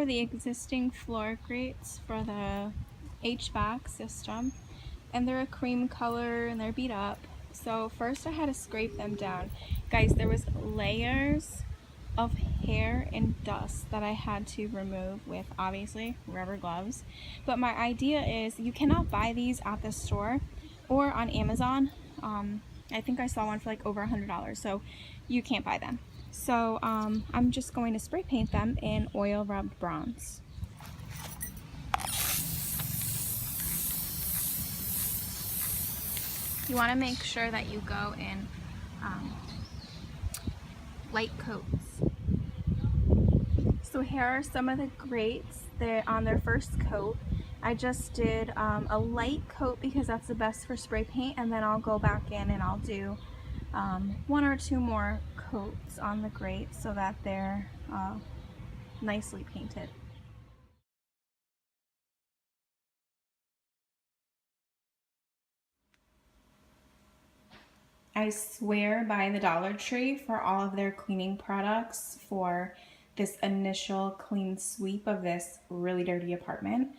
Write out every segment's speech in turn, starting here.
were the existing floor grates for the HVAC system, and they're a cream color and they're beat up. So first I had to scrape them down. Guys, there was layers of hair and dust that I had to remove with, obviously, rubber gloves. But my idea is you cannot buy these at the store or on Amazon. I think I saw one for like over $100, so you can't buy them. So I'm just going to spray paint them in oil rubbed bronze. You want to make sure that you go in light coats. So here are some of the grates. They're on their first coat. I just did a light coat because that's the best for spray paint, and then I'll go back in and I'll do 1 or 2 more coats on the grate so that they're nicely painted. I swear by the Dollar Tree for all of their cleaning products for this initial clean sweep of this really dirty apartment.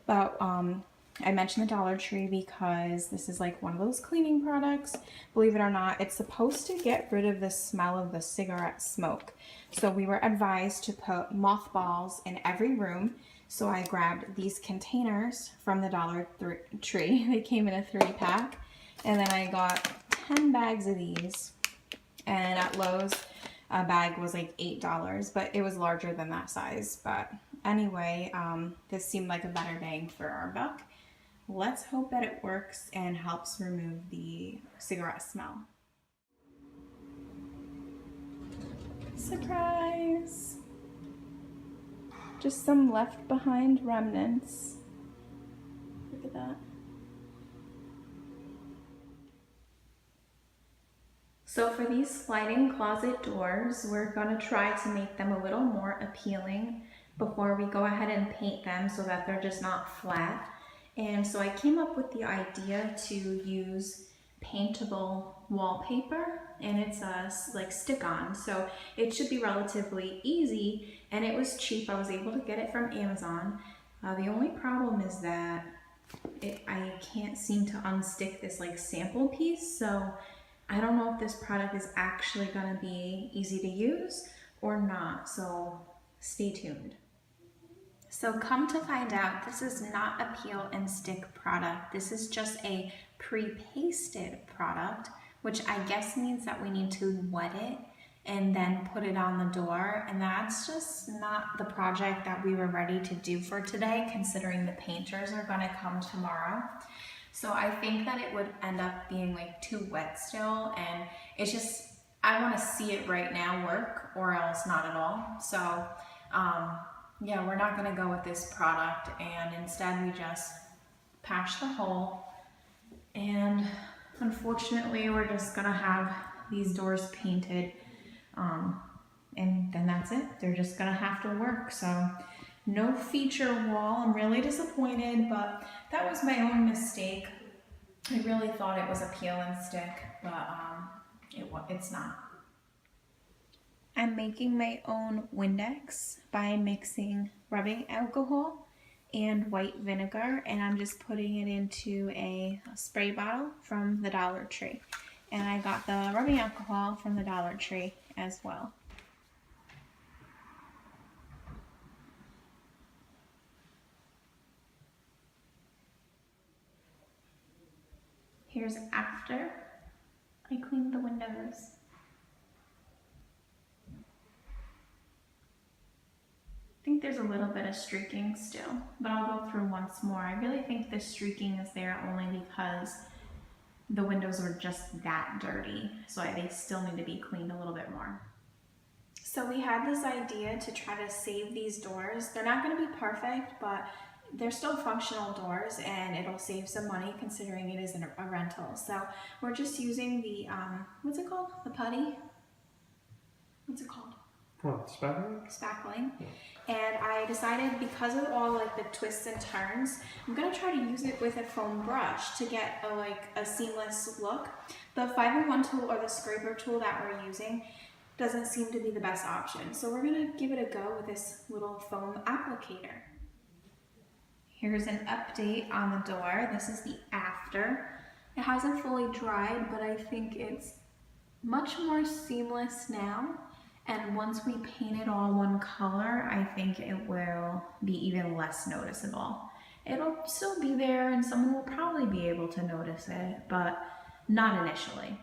But I mentioned the Dollar Tree because this is like one of those cleaning products. Believe it or not, it's supposed to get rid of the smell of the cigarette smoke. So we were advised to put mothballs in every room. So I grabbed these containers from the Dollar Tree. They came in a 3-pack. And then I got 10 bags of these. And at Lowe's, a bag was like $8, but it was larger than that size. But anyway, this seemed like a better bang for our buck. Let's hope that it works and helps remove the cigarette smell. Surprise! Just some left behind remnants. Look at that. So for these sliding closet doors, we're going to try to make them a little more appealing before we go ahead and paint them so that they're just not flat. And so I came up with the idea to use paintable wallpaper, and it's like stick-on, so it should be relatively easy, and it was cheap. I was able to get it from Amazon. The only problem is that I can't seem to unstick this like sample piece, so I don't know if this product is actually going to be easy to use or not, so stay tuned. So come to find out, this is not a peel and stick product. This is just a pre-pasted product, which I guess means that we need to wet it and then put it on the door. And that's just not the project that we were ready to do for today, considering the painters are going to come tomorrow. So I think that it would end up being like too wet still, and it's just, I want to see it right now work or else not at all. So yeah, we're not going to go with this product, and instead we just patch the hole, and unfortunately we're just going to have these doors painted, and then that's it. They're just going to have to work. So no feature wall. I'm really disappointed, but that was my own mistake. I really thought it was a peel and stick, but it's not. I'm making my own Windex by mixing rubbing alcohol and white vinegar, and I'm just putting it into a spray bottle from the Dollar Tree. And I got the rubbing alcohol from the Dollar Tree as well. Here's after I cleaned the windows. I think there's a little bit of streaking still, but I'll go through once more. I really think the streaking is there only because the windows were just that dirty, so they still need to be cleaned a little bit more. So we had this idea to try to save these doors. They're not going to be perfect, but they're still functional doors, and it'll save some money considering it is a rental. So we're just using the, what's it called? The putty? What's it called? What, spackling? Spackling. Yeah. And I decided, because of all like the twists and turns, I'm gonna try to use it with a foam brush to get a seamless look. The 5-in-1 tool or the scraper tool that we're using, doesn't seem to be the best option. So we're gonna give it a go with this little foam applicator. Here's an update on the door. This is the after. It hasn't fully dried, but I think it's much more seamless now. And once we paint it all one color, I think it will be even less noticeable. It'll still be there and someone will probably be able to notice it, but not initially.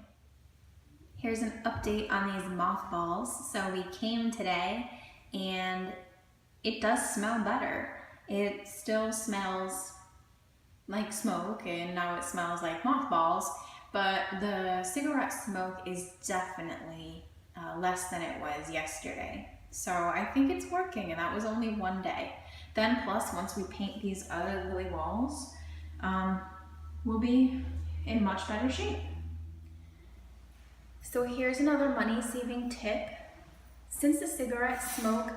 Here's an update on these mothballs. So we came today and it does smell better. It still smells like smoke and now it smells like mothballs, but the cigarette smoke is definitely less than it was yesterday. So I think it's working, and that was only one day. Then plus, once we paint these other lily walls, we'll be in much better shape. So here's another money-saving tip. Since the cigarette smoke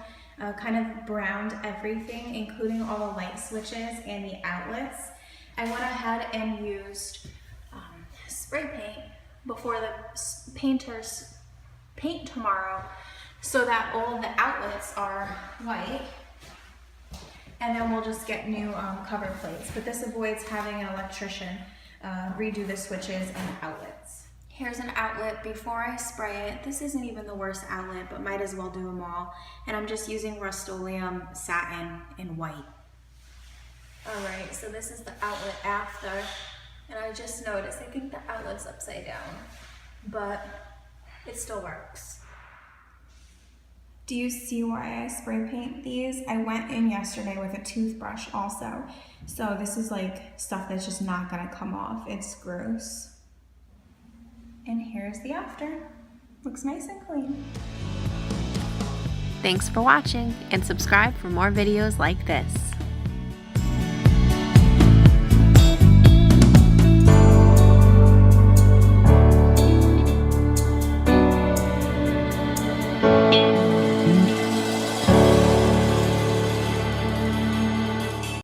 kind of browned everything, including all the light switches and the outlets, I went ahead and used spray paint before the painters paint tomorrow so that all of the outlets are white, and then we'll just get new cover plates. But this avoids having an electrician redo the switches and outlets. Here's an outlet before I spray it. This isn't even the worst outlet, but might as well do them all. And I'm just using Rust-Oleum satin in white. All right, so this is the outlet after, and I just noticed, I think the outlet's upside down, but it still works. Do you see why I spray paint these? I went in yesterday with a toothbrush also. So this is like stuff that's just not gonna come off. It's gross. And here's the after. Looks nice and clean. Thanks for watching, and subscribe for more videos like this.